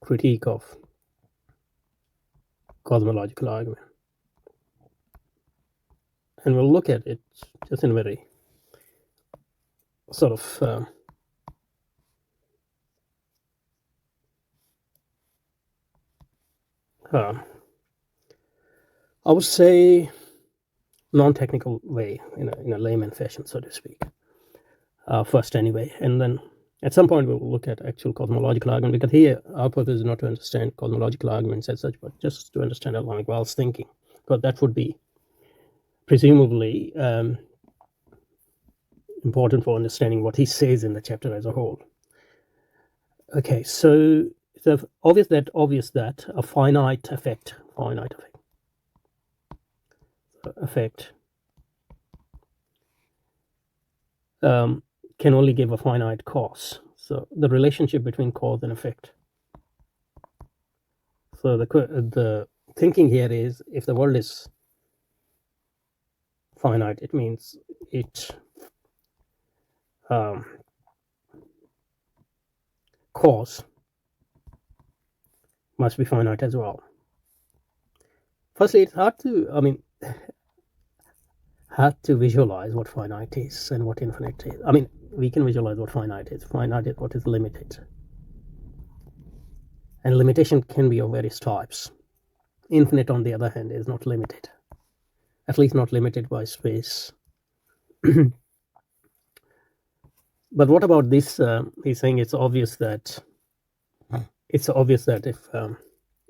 critique of cosmological argument. And we'll look at it just in a very sort of I would say non-technical way, in a layman fashion, so to speak, first anyway. And then at some point we'll look at actual cosmological argument, because here our purpose is not to understand cosmological arguments as such, but just to understand Allama Iqbal's thinking, because that would be presumably important for understanding what he says in the chapter as a whole. Okay, so it's obvious that a finite effect can only give a finite cause. So the relationship between cause and effect. So the thinking here is, if the world is finite, it means it cause must be finite as well. Firstly, it's hard to visualize what finite is and what infinite is. We can visualize what finite is. Finite is what is limited. And limitation can be of various types. Infinite, on the other hand, is not limited. At least not limited by space. But what about this? He's saying it's obvious that if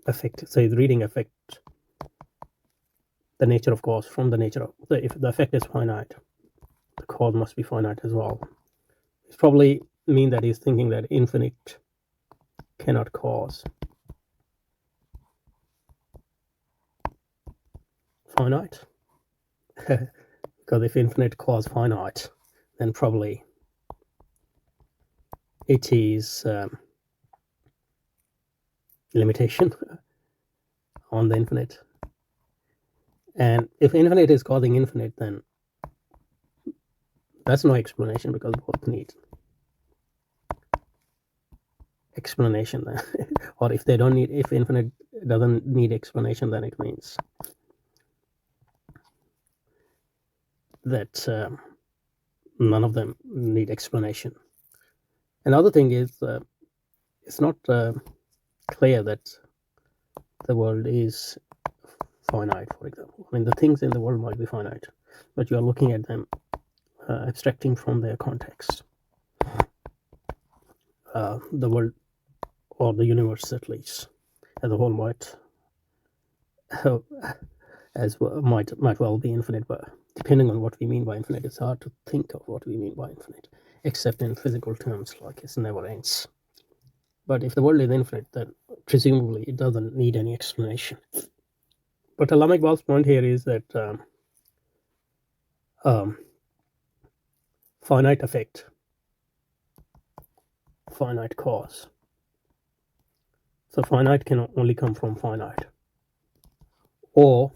effect, so he's reading effect, the nature of cause from the nature of, if the effect is finite, the cause must be finite as well. It's probably mean that he's thinking that infinite cannot cause finite. Because if infinite cause finite, then probably it is limitation on the infinite. And if infinite is causing infinite, then that's no explanation, because both need explanation. Or if infinite doesn't need explanation, then it means that none of them need explanation. Another thing is, it's not clear that the world is finite, for example. The things in the world might be finite, but you are looking at them abstracting from their context. The world, or the universe at least, as a whole might well be infinite, but depending on what we mean by infinite, it's hard to think of what we mean by infinite, except in physical terms, like it never ends. But if the world is infinite, then presumably it doesn't need any explanation. But Allama Iqbal's point here is that finite effect, finite cause. So finite can only come from finite. Or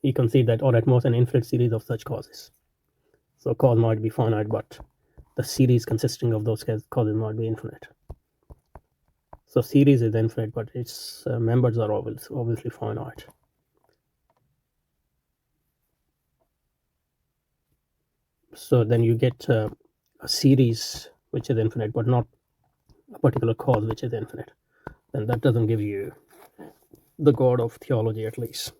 you can see that, or at most an infinite series of such causes. So cause might be finite, but the series consisting of those causes might be infinite. So series is infinite, but its members are obviously finite. So then you get a series which is infinite, but not a particular cause which is infinite. Then that doesn't give you the God of theology, at least.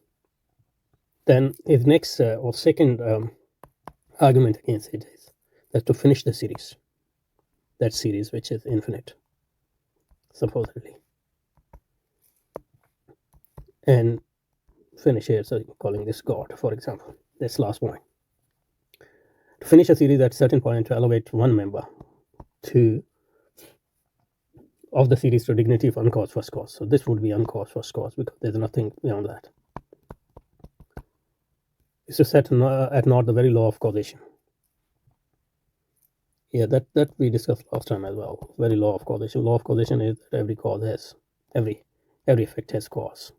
Then his next or second argument against it is that to finish the series, that series which is infinite, supposedly, and finish here, so calling this God, for example, this last one. To finish a series at a certain point, to elevate one member of the series to dignity of uncaused first cause. So this would be uncaused first cause, because there's nothing beyond that. It's to set at naught the very law of causation. Yeah, that we discussed last time as well. Very law of causation. Law of causation is that every cause has every effect has cause.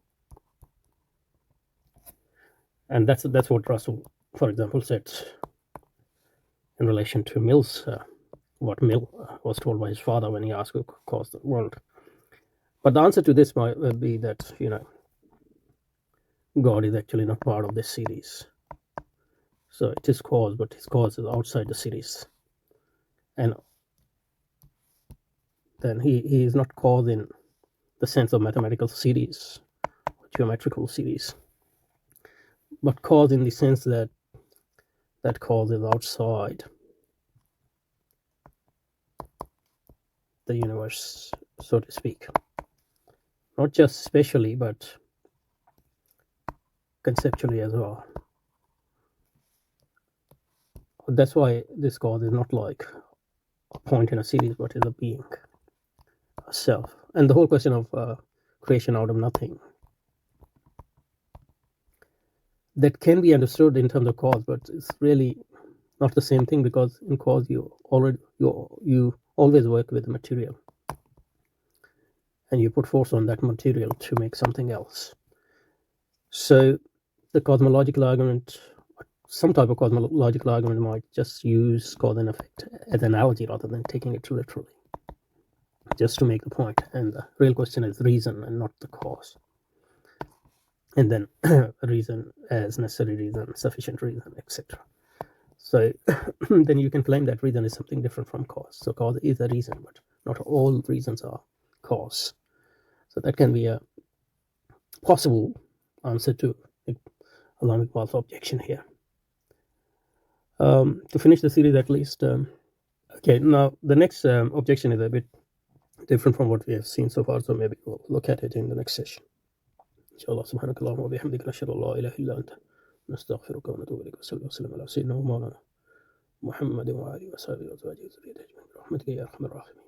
And that's what Russell, for example, said in relation to Mill's what Mill was told by his father when he asked who caused the world. But the answer to this might be that, God is actually not part of this series. So it is cause, but his cause is outside the series. And then he is not cause in the sense of mathematical series, geometrical series, but cause in the sense that that cause is outside the universe, so to speak. Not just spatially, but conceptually as well. That's why this cause is not like a point in a series, but is a being, a self. And the whole question of creation out of nothing, that can be understood in terms of cause, but it's really not the same thing, because in cause you always work with the material, and you put force on that material to make something else. So the cosmological argument, some type of cosmological argument, might just use cause and effect as an analogy rather than taking it literally, just to make the point. And the real question is reason and not the cause. And then reason as necessary reason, sufficient reason, etc. So then you can claim that reason is something different from cause. So cause is a reason, but not all reasons are cause. So that can be a possible answer to Allama Iqbal's objection here. To finish the series at least. Okay, now the next objection is a bit different from what we have seen so far, so maybe we'll look at it in the next session. Inshallah, subhanakallah wa bihamdika nashhadu an la ilaha illa anta nastaghfiruka wa natubu ilayk wa sallallahu wa sallam ala sayyidina wa mawlana Muhammadin wa alihi wa sahbihi wa azwajihi wa dhurriyyatihi ajma'in bi rahmatika ya arhamar rahimin.